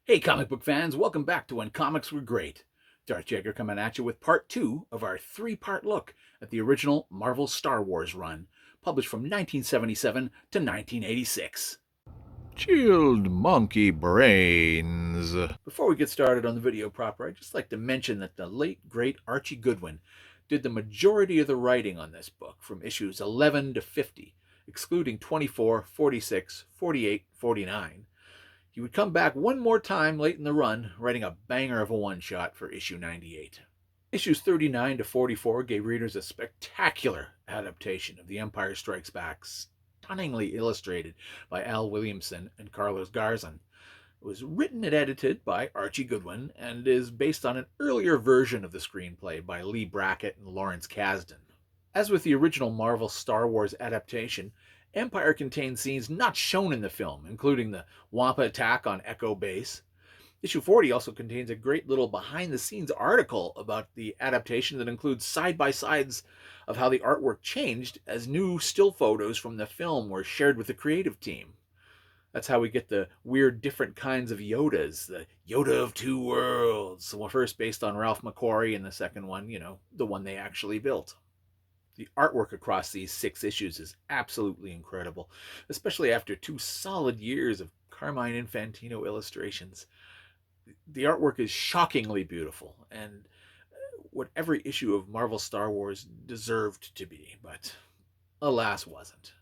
Hey, comic book fans, welcome back to When Comics Were Great. Darth Jaeger coming at you with part two of our three-part look at the original Marvel Star Wars run, published from 1977 to 1986. Chilled monkey brains. Before we get started on the video proper, I'd just like to mention that the late, great Archie Goodwin did the majority of the writing on this book from issues 11 to 50, excluding 24, 46, 48, 49. He would come back one more time late in the run, writing a banger of a one-shot for issue 98. Issues 39 to 44 gave readers a spectacular adaptation of The Empire Strikes Back, stunningly illustrated by Al Williamson and Carlos Garzon. It was written and edited by Archie Goodwin and is based on an earlier version of the screenplay by Lee Brackett and Lawrence Kasdan. As with the original Marvel Star Wars adaptation, Empire contains scenes not shown in the film, including the Wampa attack on Echo Base. Issue 40 also contains a great little behind the scenes article about the adaptation that includes side by sides of how the artwork changed as new still photos from the film were shared with the creative team. That's how we get the weird different kinds of Yodas, the Yoda of Two Worlds, the first based on Ralph McQuarrie, and the second one, the one they actually built. The artwork across these 6 issues is absolutely incredible, especially after 2 solid years of Carmine Infantino illustrations. The artwork is shockingly beautiful and what every issue of Marvel Star Wars deserved to be, but alas wasn't.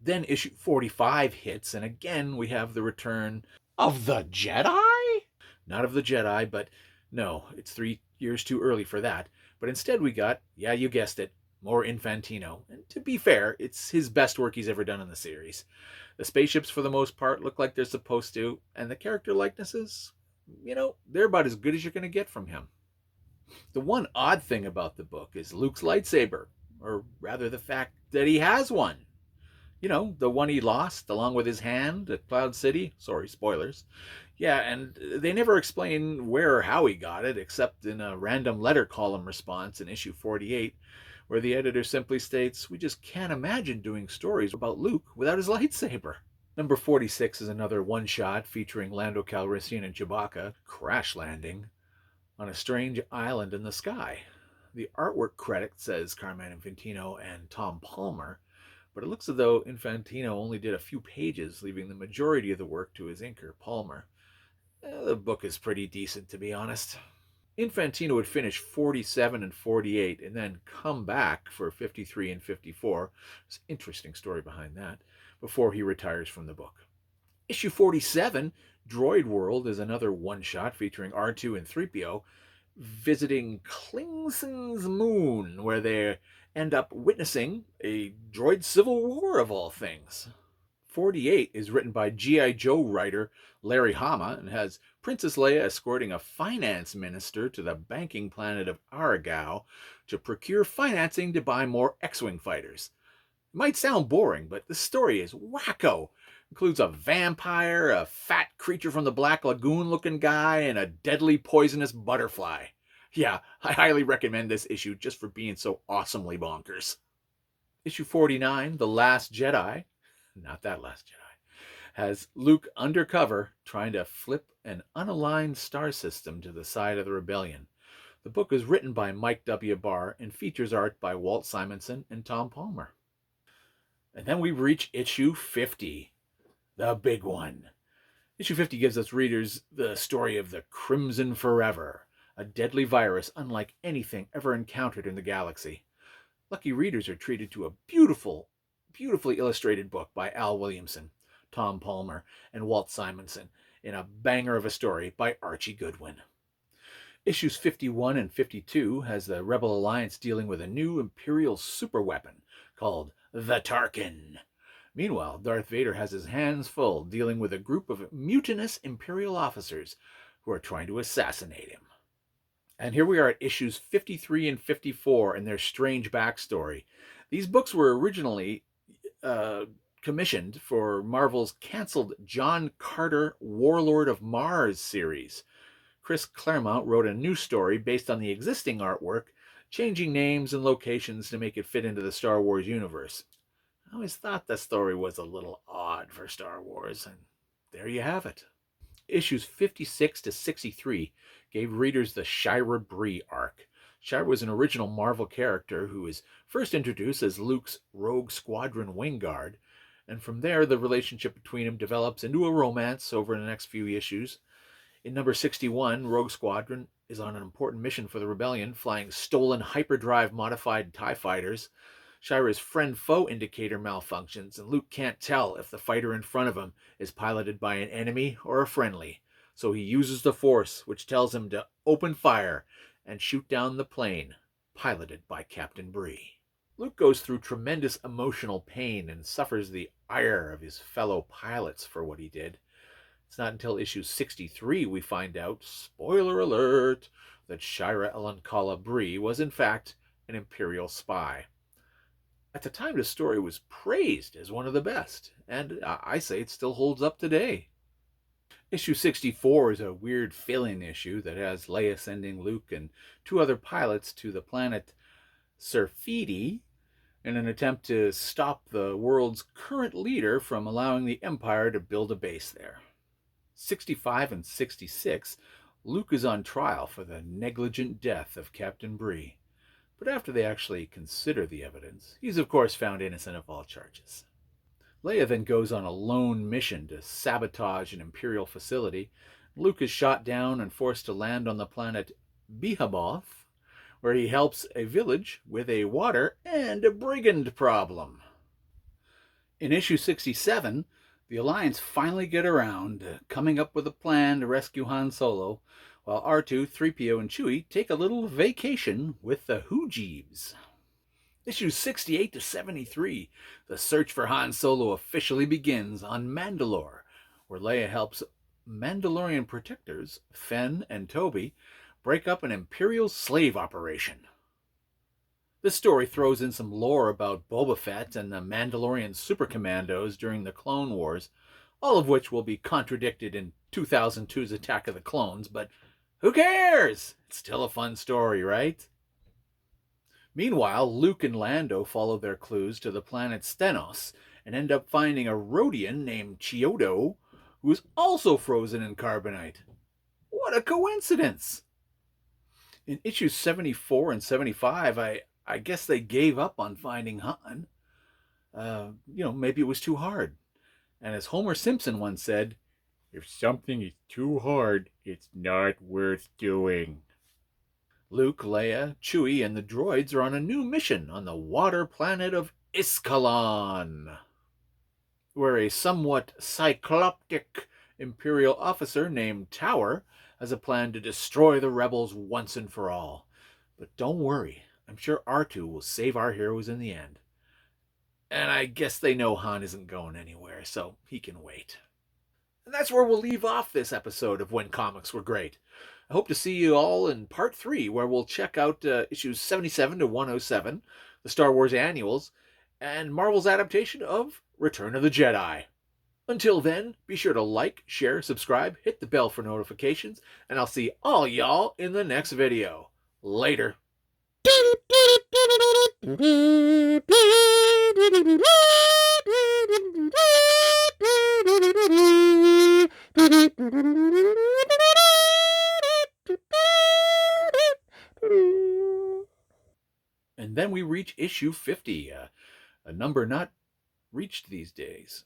Then issue 45 hits, and again we have the return of the Jedi? Not of the Jedi, but no, it's 3 years too early for that. But instead we got, yeah, you guessed it, more Infantino. And to be fair, it's his best work he's ever done in the series. The spaceships, for the most part, look like they're supposed to, and the character likenesses, they're about as good as you're going to get from him. The one odd thing about the book is Luke's lightsaber, or rather the fact that he has one. The one he lost along with his hand at Cloud City. Sorry, spoilers. Yeah, and they never explain where or how he got it, except in a random letter column response in issue 48, where the editor simply states, "We just can't imagine doing stories about Luke without his lightsaber." Number 46 is another one-shot featuring Lando Calrissian and Chewbacca crash landing on a strange island in the sky. The artwork credit says Carmine Infantino and Tom Palmer, but it looks as though Infantino only did a few pages, leaving the majority of the work to his inker, Palmer. The book is pretty decent, to be honest. Infantino would finish 47 and 48 and then come back for 53 and 54. There's an interesting story behind that, before he retires from the book. Issue 47, Droid World, is another one-shot featuring R2 and 3PO visiting Klingson's moon, where they end up witnessing a droid civil war of all things. 48 is written by G.I. Joe writer Larry Hama and has Princess Leia escorting a finance minister to the banking planet of Aragao to procure financing to buy more X-Wing fighters. It might sound boring, but the story is wacko. Includes a vampire, a fat creature from the Black Lagoon looking guy, and a deadly poisonous butterfly. Yeah, I highly recommend this issue just for being so awesomely bonkers. Issue 49, The Last Jedi, not that Last Jedi, has Luke undercover trying to flip an unaligned star system to the side of the rebellion. The book is written by Mike W. Barr and features art by Walt Simonson and Tom Palmer. And then we reach issue 50, the big one. Issue 50 gives us readers the story of the Crimson Forever, a deadly virus unlike anything ever encountered in the galaxy. Lucky readers are treated to a beautifully illustrated book by Al Williamson, Tom Palmer, and Walt Simonson in a banger of a story by Archie Goodwin. Issues 51 and 52 has the Rebel Alliance dealing with a new Imperial superweapon called the Tarkin. Meanwhile, Darth Vader has his hands full dealing with a group of mutinous Imperial officers who are trying to assassinate him. And here we are at issues 53 and 54 and their strange backstory. These books were originally commissioned for Marvel's canceled John Carter Warlord of Mars series. Chris Claremont wrote a new story based on the existing artwork, changing names and locations to make it fit into the Star Wars universe. I always thought the story was a little odd for Star Wars, and there you have it. Issues 56 to 63 gave readers the Shira Bree arc. Shira was an original Marvel character who was first introduced as Luke's Rogue Squadron wing guard, and from there the relationship between them develops into a romance over the next few issues. In number 61, Rogue Squadron is on an important mission for the Rebellion, flying stolen hyperdrive modified TIE fighters. Shira's friend foe indicator malfunctions, and Luke can't tell if the fighter in front of him is piloted by an enemy or a friendly. So he uses the Force, which tells him to open fire and shoot down the plane, piloted by Captain Bree. Luke goes through tremendous emotional pain and suffers the ire of his fellow pilots for what he did. It's not until issue 63 we find out, spoiler alert, that Shira Elankala Bree was in fact an Imperial spy. At the time, the story was praised as one of the best, and I say it still holds up today. Issue 64 is a weird fill-in issue that has Leia sending Luke and two other pilots to the planet Surfidi in an attempt to stop the world's current leader from allowing the Empire to build a base there. 65 and 66, Luke is on trial for the negligent death of Captain Bree. But after they actually consider the evidence, he's of course found innocent of all charges. Leia then goes on a lone mission to sabotage an Imperial facility. Luke is shot down and forced to land on the planet Behemoth, where he helps a village with a water and a brigand problem. In issue 67, the Alliance finally get around to coming up with a plan to rescue Han Solo, while R2, 3PO, and Chewie take a little vacation with the Hoojibs. Issues 68 to 73, the search for Han Solo officially begins on Mandalore, where Leia helps Mandalorian protectors, Fen and Toby, break up an Imperial slave operation. This story throws in some lore about Boba Fett and the Mandalorian super commandos during the Clone Wars, all of which will be contradicted in 2002's Attack of the Clones, but who cares? It's still a fun story, right? Meanwhile, Luke and Lando follow their clues to the planet Stenos and end up finding a Rhodian named Chiodo who is also frozen in carbonite. What a coincidence! In issues 74 and 75, I guess they gave up on finding Han. Maybe it was too hard. And as Homer Simpson once said, if something is too hard, it's not worth doing. Luke, Leia, Chewie, and the droids are on a new mission on the water planet of Iskalon, where a somewhat cycloptic Imperial officer named Tower has a plan to destroy the rebels once and for all. But don't worry, I'm sure R2 will save our heroes in the end. And I guess they know Han isn't going anywhere, so he can wait. And that's where we'll leave off this episode of When Comics Were Great. I hope to see you all in part 3, where we'll check out issues 77 to 107, the Star Wars annuals, and Marvel's adaptation of Return of the Jedi. Until then, be sure to like, share, subscribe, hit the bell for notifications, and I'll see all y'all in the next video. Later. And then we reach issue 50, a number not reached these days.